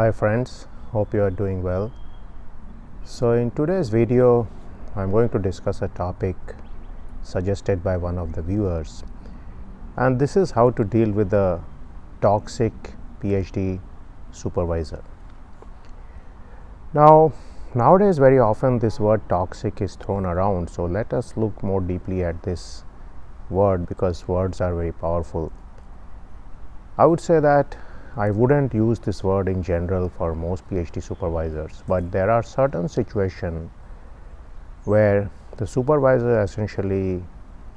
Hi friends, hope you are doing well. So in today's video, I'm going to discuss a topic suggested by one of the viewers, and this is how to deal with a toxic PhD supervisor. Nowadays very often this word toxic is thrown around, so let us look more deeply at this word because words are very powerful. I would say that I wouldn't use this word in general for most PhD supervisors, but there are certain situations where the supervisor essentially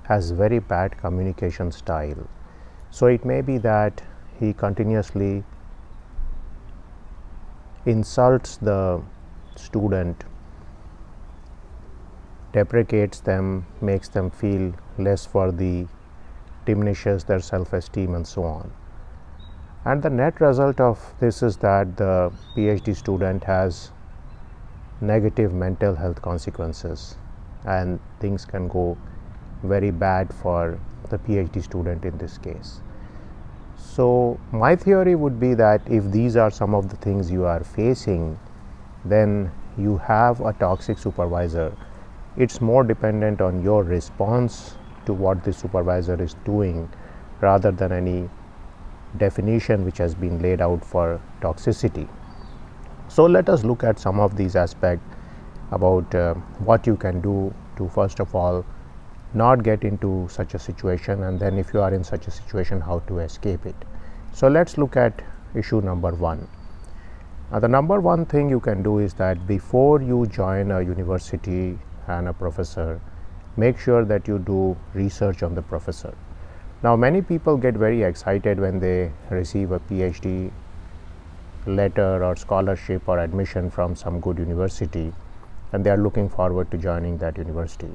has very bad communication style. So it may be that he continuously insults the student, deprecates them, makes them feel less worthy, diminishes their self-esteem and so on. And the net result of this is that the PhD student has negative mental health consequences, and things can go very bad for the PhD student in this case. So my theory would be that if these are some of the things you are facing, then you have a toxic supervisor. It's more dependent on your response to what the supervisor is doing rather than any definition which has been laid out for toxicity. So let us look at some of these aspects about what you can do to, first of all, not get into such a situation, and then if you are in such a situation, how to escape it. So let's look at issue number one. The number one thing you can do is that before you join a university and a professor, make sure that you do research on the professor. Now many people get very excited when they receive a PhD letter or scholarship or admission from some good university, and they are looking forward to joining that university.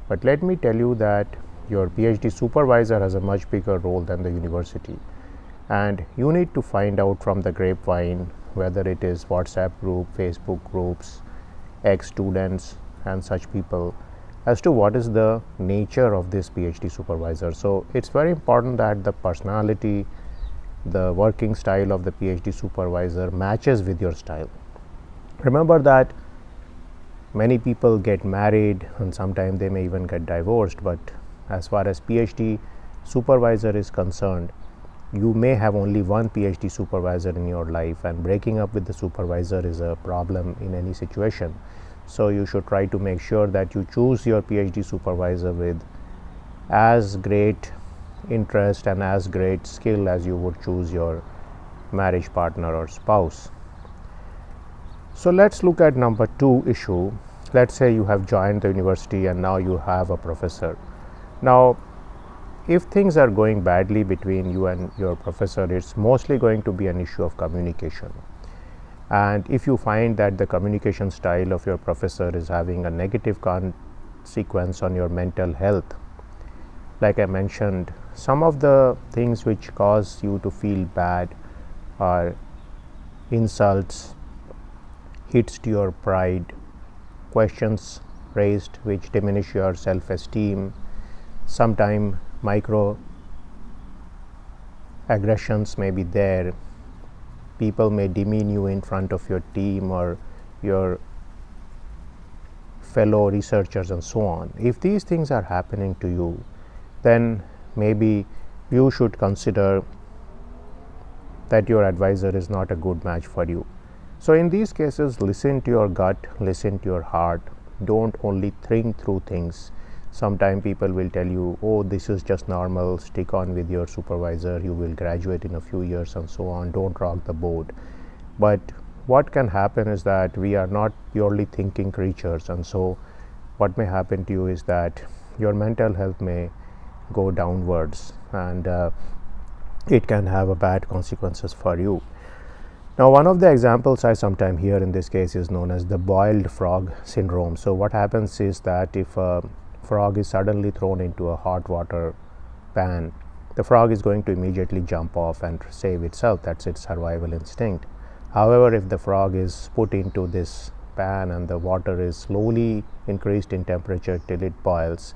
But let me tell you that your PhD supervisor has a much bigger role than the university, and you need to find out from the grapevine, whether it is WhatsApp group, Facebook groups, ex-students and such people, as to what is the nature of this PhD supervisor. So it's very important that the personality, the working style of the PhD supervisor matches with your style. Remember that many people get married and sometimes they may even get divorced, but as far as PhD supervisor is concerned, you may have only one PhD supervisor in your life, and breaking up with the supervisor is a problem in any situation. So you should try to make sure that you choose your PhD supervisor with as great interest and as great skill as you would choose your marriage partner or spouse. So let's look at number two issue. Let's say you have joined the university and now you have a professor. Now if things are going badly between you and your professor, it's mostly going to be an issue of communication. And if you find that the communication style of your professor is having a negative consequence on your mental health, like I mentioned, some of the things which cause you to feel bad are insults, hits to your pride, questions raised which diminish your self-esteem, sometimes micro aggressions may be there. People may demean you in front of your team or your fellow researchers and so on. If these things are happening to you, then maybe you should consider that your advisor is not a good match for you. So in these cases, listen to your gut, listen to your heart. Don't only think through things. Sometimes people will tell you, oh, this is just normal, stick on with your supervisor, you will graduate in a few years and so on, don't rock the boat. But what can happen is that we are not purely thinking creatures, and so what may happen to you is that your mental health may go downwards, and it can have a bad consequences for you. Now one of the examples I sometimes hear in this case is known as the boiled frog syndrome. So what happens is that if a frog is suddenly thrown into a hot water pan, the frog is going to immediately jump off and save itself. That's its survival instinct. However, if the frog is put into this pan and the water is slowly increased in temperature till it boils,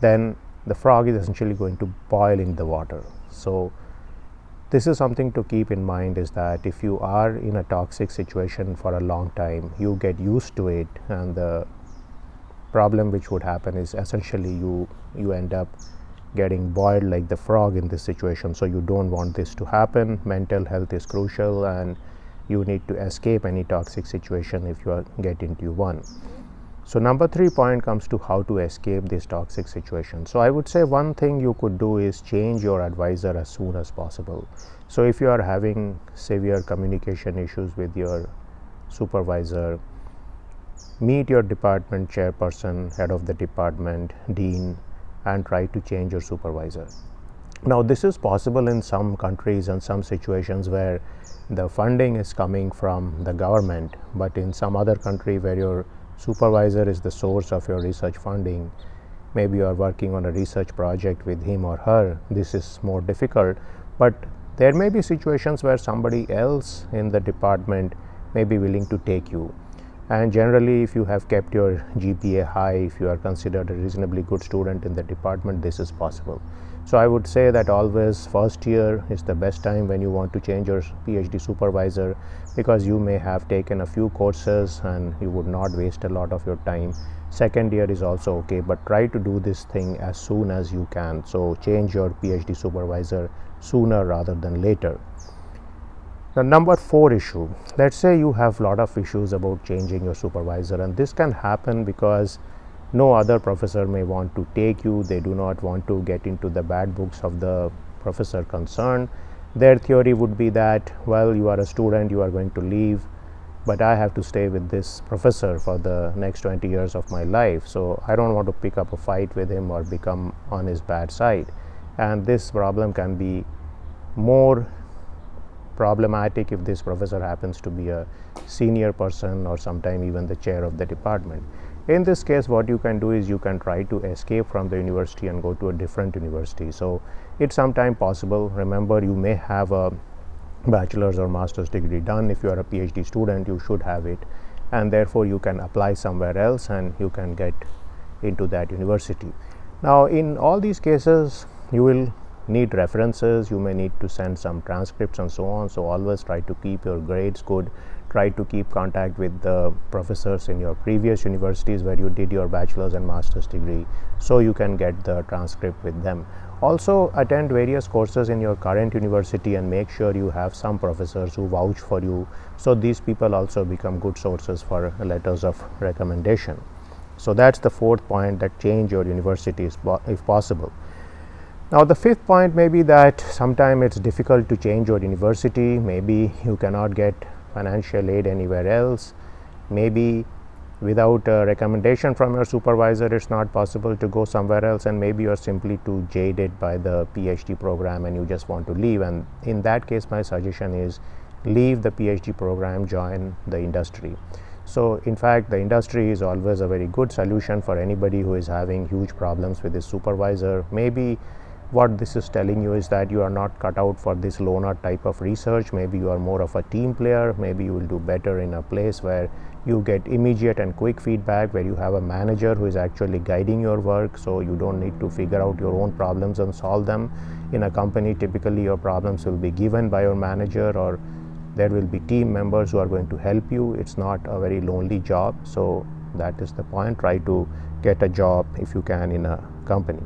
then the frog is essentially going to boil in the water. So This is something to keep in mind, is that if you are in a toxic situation for a long time, you get used to it, and the problem which would happen is essentially you end up getting boiled like the frog in this situation. So you don't want this to happen. Mental health is crucial, and you need to escape any toxic situation if you get into one. So number 3 point comes to how to escape this toxic situation. So I would say one thing you could do is change your advisor as soon as possible. So if you are having severe communication issues with your supervisor, meet your department chairperson, head of the department, dean, and try to change your supervisor. Now this is possible in some countries and some situations where the funding is coming from the government, but in some other country where your supervisor is the source of your research funding, maybe you are working on a research project with him or her, this is more difficult. But there may be situations where somebody else in the department may be willing to take you. And generally, if you have kept your GPA high, if you are considered a reasonably good student in the department, this is possible. So I would say that always first year is the best time when you want to change your PhD supervisor, because you may have taken a few courses and you would not waste a lot of your time. Second year is also okay, but try to do this thing as soon as you can. So change your PhD supervisor sooner rather than later. The number 4 issue, let's say you have a lot of issues about changing your supervisor, and this can happen because no other professor may want to take you. They do not want to get into the bad books of the professor concerned. Their theory would be that, well, you are a student, you are going to leave, but I have to stay with this professor for the next 20 years of my life, so I don't want to pick up a fight with him or become on his bad side. And this problem can be more problematic if this professor happens to be a senior person or sometime even the chair of the department. In this case, what you can do is you can try to escape from the university and go to a different university. So it's sometime possible. Remember, you may have a bachelor's or master's degree done. If you are a PhD student, you should have it, and therefore you can apply somewhere else and you can get into that university. Now in all these cases, you will need references, you may need to send some transcripts and so on. So always try to keep your grades good, try to keep contact with the professors in your previous universities where you did your bachelor's and master's degree, so you can get the transcript with them. Also attend various courses in your current university and make sure you have some professors who vouch for you, so these people also become good sources for letters of recommendation. So that's the 4th point, that change your university if possible. Now the 5th point may be that sometimes it's difficult to change your university. Maybe you cannot get financial aid anywhere else. Maybe without a recommendation from your supervisor, it's not possible to go somewhere else, and maybe you're simply too jaded by the PhD program and you just want to leave. And in that case, my suggestion is leave the PhD program, join the industry. So in fact, the industry is always a very good solution for anybody who is having huge problems with his supervisor. Maybe what this is telling you is that you are not cut out for this loner type of research. Maybe you are more of a team player. Maybe you will do better in a place where you get immediate and quick feedback, where you have a manager who is actually guiding your work, so you don't need to figure out your own problems and solve them. In a company, typically your problems will be given by your manager, or there will be team members who are going to help you. It's not a very lonely job. So that is the point. Try to get a job if you can in a company.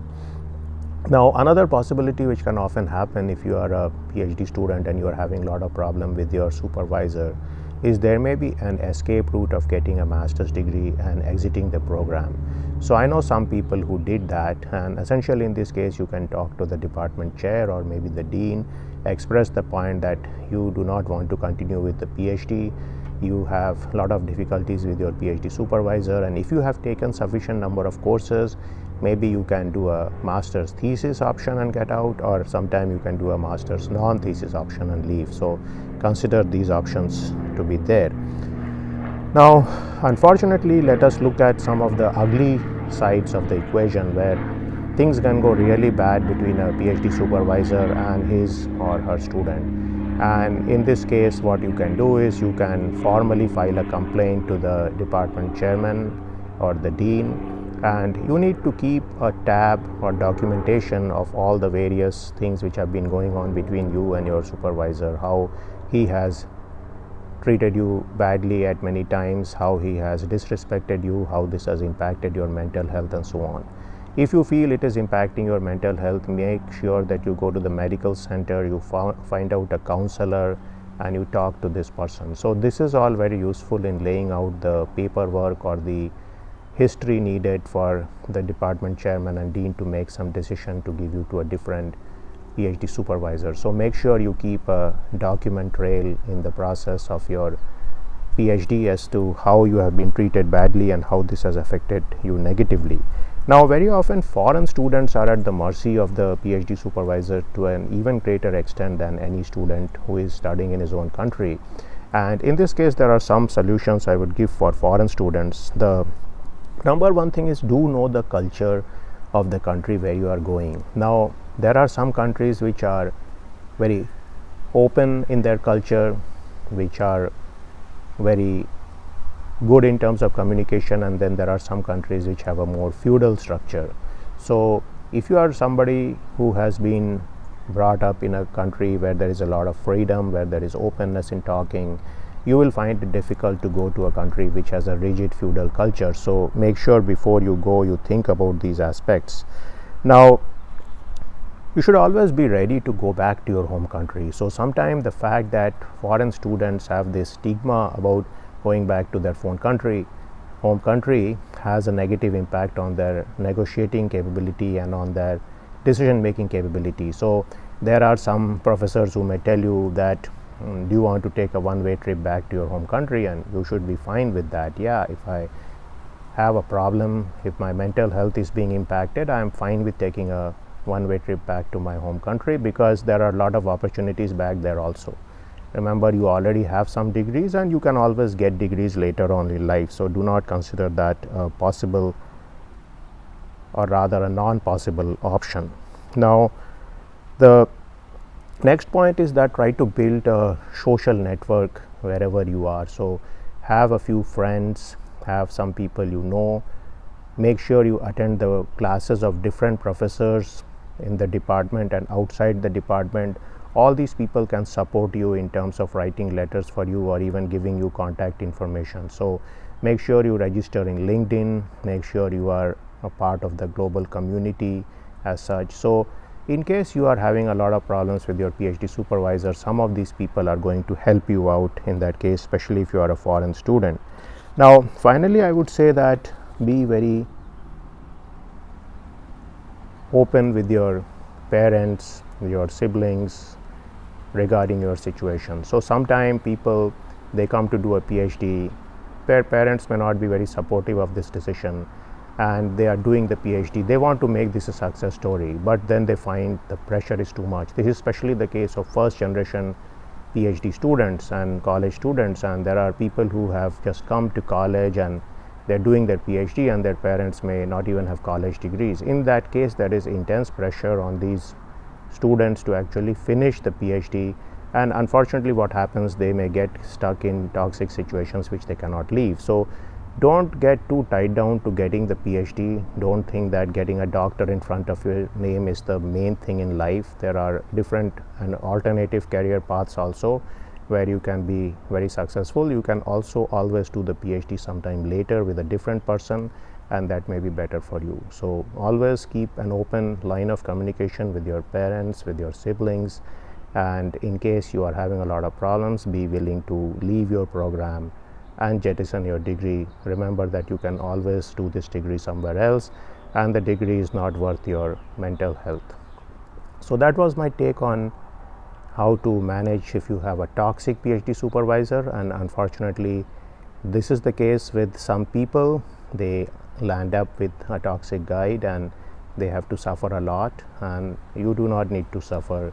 Now another possibility which can often happen if you are a PhD student and you are having a lot of problem with your supervisor is there may be an escape route of getting a master's degree and exiting the program. So I know some people who did that, and essentially in this case you can talk to the department chair or maybe the dean, express the point that you do not want to continue with the PhD, you have a lot of difficulties with your PhD supervisor, and if you have taken sufficient number of courses, maybe you can do a master's thesis option and get out, or sometime you can do a master's non-thesis option and leave. So consider these options to be there. Now unfortunately, let us look at some of the ugly sides of the equation where things can go really bad between a PhD supervisor and his or her student. And in this case, what you can do is you can formally file a complaint to the department chairman or the dean, and you need to keep a tab or documentation of all the various things which have been going on between you and your supervisor, how he has treated you badly at many times, how he has disrespected you, how this has impacted your mental health, and so on. If you feel it is impacting your mental health, make sure that you go to the medical center, you find out a counselor, and you talk to this person. So this is all very useful in laying out the paperwork or the history needed for the department chairman and dean to make some decision to give you to a different PhD supervisor. So make sure you keep a document trail in the process of your PhD as to how you have been treated badly and how this has affected you negatively. Now, very often foreign students are at the mercy of the PhD supervisor to an even greater extent than any student who is studying in his own country. And in this case, there are some solutions I would give for foreign students. The number one thing is, do know the culture of the country where you are going. Now, there are some countries which are very open in their culture, which are very good in terms of communication, and then there are some countries which have a more feudal structure. So if you are somebody who has been brought up in a country where there is a lot of freedom, where there is openness in talking, you will find it difficult to go to a country which has a rigid feudal culture. So make sure before you go you think about these aspects. Now, you should always be ready to go back to your home country. So sometimes the fact that foreign students have this stigma about going back to their home country has a negative impact on their negotiating capability and on their decision making capability. So there are some professors who may tell you that do you want to take a one-way trip back to your home country, and you should be fine with that. Yeah, if I have a problem, if my mental health is being impacted, I am fine with taking a one-way trip back to my home country, because there are a lot of opportunities back there also. Remember, you already have some degrees and you can always get degrees later on in life, so do not consider that a possible, or rather a non-possible option. Now, the next point is that try to build a social network wherever you are. So have a few friends, have some people you know, make sure you attend the classes of different professors in the department and outside the department. All these people can support you in terms of writing letters for you or even giving you contact information. So make sure you register in LinkedIn, make sure you are a part of the global community as such. So in case you are having a lot of problems with your PhD supervisor, some of these people are going to help you out in that case, especially if you are a foreign student. Now, finally, I would say that be very open with your parents, your siblings regarding your situation. So sometimes people, they come to do a PhD, their parents may not be very supportive of this decision, and they are doing the PhD. They want to make this a success story, but then they find the pressure is too much. This is especially the case of first generation PhD students and college students, and there are people who have just come to college and they're doing their PhD and their parents may not even have college degrees. In that case, there is intense pressure on these students to actually finish the PhD, and unfortunately what happens, they may get stuck in toxic situations which they cannot leave. So don't get too tied down to getting the PhD. Don't think that getting a doctor in front of your name is the main thing in life. There are different and alternative career paths also where you can be very successful. You can also always do the PhD sometime later with a different person, and that may be better for you. So always keep an open line of communication with your parents, with your siblings, and in case you are having a lot of problems, be willing to leave your program and jettison your degree. Remember that you can always do this degree somewhere else, and the degree is not worth your mental health. So that was my take on how to manage if you have a toxic PhD supervisor, and unfortunately this is the case with some people. They land up with a toxic guide and they have to suffer a lot, and you do not need to suffer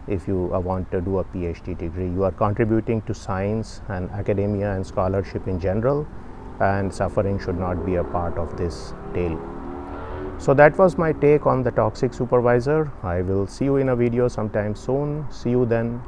if you want to do a PhD degree. You are contributing to science and academia and scholarship in general, and suffering should not be a part of this tale. So that was my take on the toxic supervisor. I will see you in a video sometime soon. See you then.